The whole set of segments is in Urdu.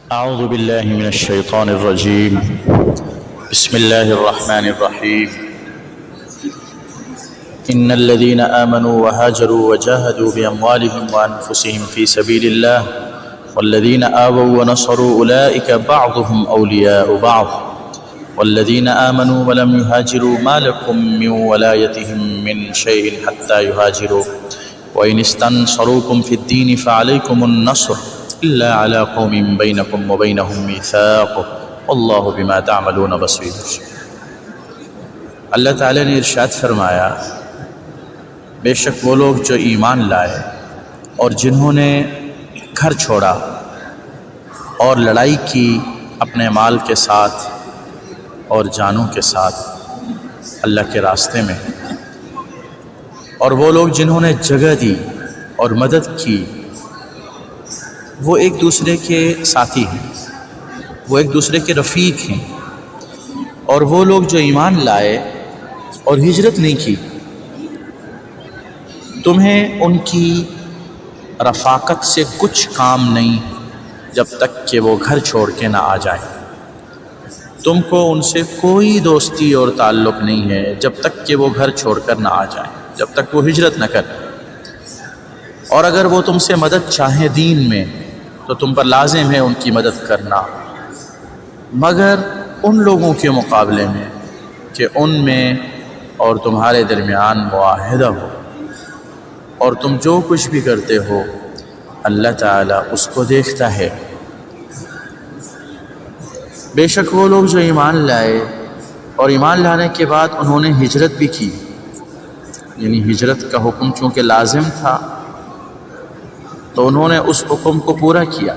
أعوذ بالله من الشيطان الرجيم. بسم الله الرحمن الرحيم. إن الذين آمنوا وهاجروا وجاهدوا بأموالهم وأنفسهم في سبيل الله والذين آووا ونصروا أولئك بعضهم أولياء بعض والذين آمنوا ولم يهاجروا ما لكم من ولايتهم من شيء حتى يهاجروا وإن استنصروكم في الدين فعليكم النصر إلا على قوم بينكم وبينهم ميثاق والله بما تعملون بصير. اللہ تعالیٰ نے ارشاد فرمایا، بے شک وہ لوگ جو ایمان لائے اور جنہوں نے گھر چھوڑا اور لڑائی کی اپنے مال کے ساتھ اور جانوں کے ساتھ اللہ کے راستے میں، اور وہ لوگ جنہوں نے جگہ دی اور مدد کی، وہ ایک دوسرے کے ساتھی ہیں، وہ ایک دوسرے کے رفیق ہیں. اور وہ لوگ جو ایمان لائے اور ہجرت نہیں کی، تمہیں ان کی رفاقت سے کچھ کام نہیں جب تک کہ وہ گھر چھوڑ کے نہ آ جائیں. تم کو ان سے کوئی دوستی اور تعلق نہیں ہے جب تک کہ وہ گھر چھوڑ کر نہ آ جائیں، جب تک وہ ہجرت نہ کریں. اور اگر وہ تم سے مدد چاہیں دین میں تو تم پر لازم ہے ان کی مدد کرنا، مگر ان لوگوں کے مقابلے میں کہ ان میں اور تمہارے درمیان معاہدہ ہو، اور تم جو کچھ بھی کرتے ہو اللہ تعالیٰ اس کو دیکھتا ہے. بے شک وہ لوگ جو ایمان لائے اور ایمان لانے کے بعد انہوں نے ہجرت بھی کی، یعنی ہجرت کا حکم چونکہ لازم تھا تو انہوں نے اس حکم کو پورا کیا.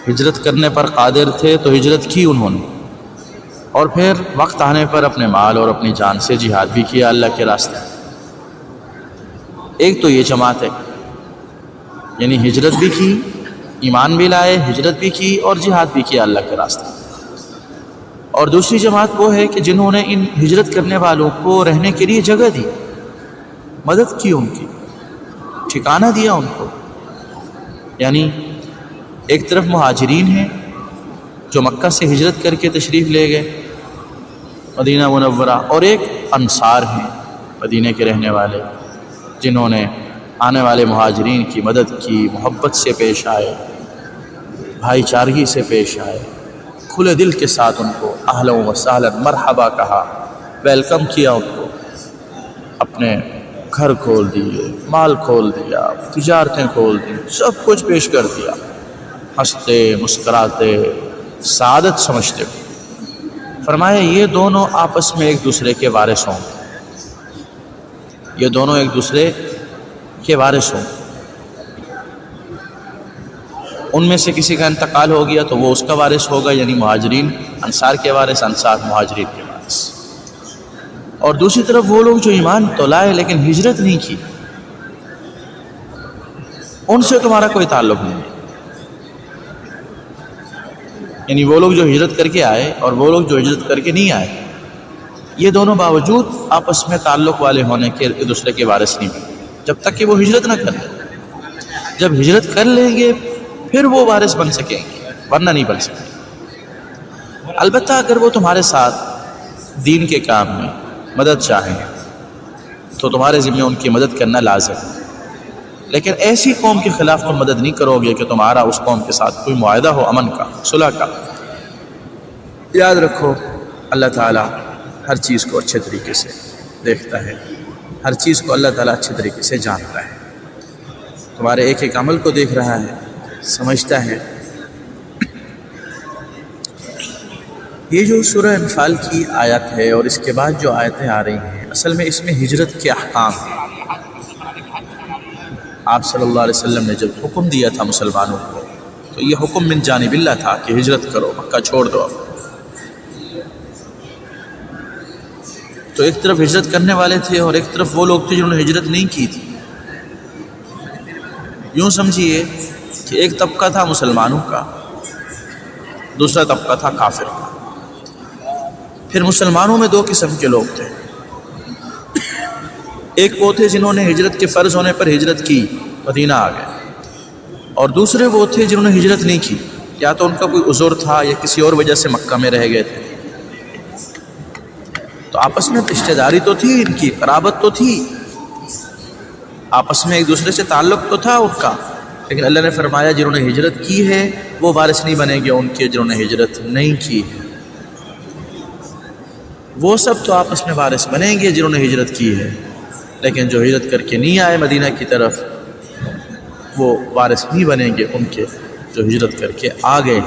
ہجرت کرنے پر قادر تھے تو ہجرت کی انہوں نے، اور پھر وقت آنے پر اپنے مال اور اپنی جان سے جہاد بھی کیا اللہ کے راستے. ایک تو یہ جماعت ہے، یعنی ہجرت بھی کی، ایمان بھی لائے، ہجرت بھی کی اور جہاد بھی کیا اللہ کے راستے. اور دوسری جماعت وہ ہے کہ جنہوں نے ان ہجرت کرنے والوں کو رہنے کے لیے جگہ دی، مدد کی، ان کی ٹھکانہ دیا ان کو. یعنی ایک طرف مہاجرین ہیں جو مکہ سے ہجرت کر کے تشریف لے گئے مدینہ منورہ، اور ایک انصار ہیں مدینہ کے رہنے والے جنہوں نے آنے والے مہاجرین کی مدد کی، محبت سے پیش آئے، بھائی چارگی سے پیش آئے، کھلے دل کے ساتھ ان کو اہلا و سہلا مرحبا کہا، ویلکم کیا، ان کو اپنے گھر کھول دیے، مال کھول دیا، تجارتیں کھول دی، سب کچھ پیش کر دیا، ہنستے مسکراتے سعادت سمجھتے. فرمایا یہ دونوں آپس میں ایک دوسرے کے وارث ہوں، یہ دونوں ایک دوسرے کے وارث ہوں. ان میں سے کسی کا انتقال ہو گیا تو وہ اس کا وارث ہوگا، یعنی مہاجرین انصار کے وارث، انصار مہاجرین کے وارث. اور دوسری طرف وہ لوگ جو ایمان تو لائے لیکن ہجرت نہیں کی، ان سے تمہارا کوئی تعلق نہیں ہے. یعنی وہ لوگ جو ہجرت کر کے آئے اور وہ لوگ جو ہجرت کر کے نہیں آئے، یہ دونوں باوجود آپس میں تعلق والے ہونے کے ایک دوسرے کے وارث نہیں بنے جب تک کہ وہ ہجرت نہ کریں. جب ہجرت کر لیں گے پھر وہ وارث بن سکیں گے، ورنہ نہیں بن سکیں. البتہ اگر وہ تمہارے ساتھ دین کے کام میں مدد چاہیں تو تمہارے ذمہ ان کی مدد کرنا لازم ہے. لیکن ایسی قوم کے خلاف تم مدد نہیں کرو گے کہ تمہارا اس قوم کے ساتھ کوئی معاہدہ ہو امن کا، صلح کا. یاد رکھو اللہ تعالیٰ ہر چیز کو اچھے طریقے سے دیکھتا ہے، ہر چیز کو اللہ تعالیٰ اچھے طریقے سے جانتا ہے، تمہارے ایک ایک عمل کو دیکھ رہا ہے، سمجھتا ہے. یہ جو سورہ انفال کی آیت ہے اور اس کے بعد جو آیتیں آ رہی ہیں، اصل میں اس میں ہجرت کے احکام ہیں. آپ صلی اللہ علیہ وسلم نے جب حکم دیا تھا مسلمانوں کو تو یہ حکم من جانب اللہ تھا کہ ہجرت کرو، مکہ چھوڑ دو. تو ایک طرف ہجرت کرنے والے تھے اور ایک طرف وہ لوگ تھے جنہوں نے ہجرت نہیں کی تھی. یوں سمجھیے کہ ایک طبقہ تھا مسلمانوں کا، دوسرا طبقہ تھا کافر کا. پھر مسلمانوں میں دو قسم کے لوگ تھے. ایک وہ تھے جنہوں نے ہجرت کے فرض ہونے پر ہجرت کی، مدینہ آ گئے. اور دوسرے وہ تھے جنہوں نے ہجرت نہیں کی، یا تو ان کا کوئی عذر تھا یا کسی اور وجہ سے مکہ میں رہ گئے تھے، تو آپس میں رشتہ داری تو تھی، ان کی قرابت تو تھی، آپس میں ایک دوسرے سے تعلق تو تھا ان کا، لیکن اللہ نے فرمایا جنہوں نے ہجرت کی ہے وہ وارث نہیں بنیں گے ان کے جنہوں نے ہجرت نہیں کی ہے۔ وہ سب تو آپس میں وارث بنیں گے جنہوں نے ہجرت کی ہے، لیکن جو ہجرت کر کے نہیں آئے مدینہ کی طرف وہ وارث نہیں بنیں گے ان کے جو ہجرت کر کے آ گئے۔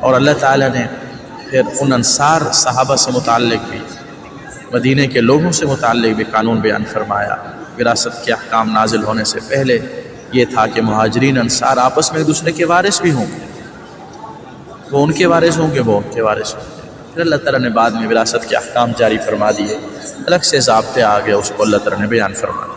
اور اللہ تعالیٰ نے پھر ان انصار صحابہ سے متعلق بھی، مدینہ کے لوگوں سے متعلق بھی قانون بیان فرمایا۔ وراثت کے احکام نازل ہونے سے پہلے یہ تھا کہ مہاجرین انصار آپس میں ایک دوسرے کے وارث بھی ہوں، وہ ان کے وارث ہوں گے، وہ ان کے وارث ہوں گے۔ پھر اللہ تعالیٰ نے بعد میں وراثت کے احکام جاری فرما دیے، الگ سے ضابطے آ گئے، اس کو اللہ تعالیٰ نے بیان فرما دیا۔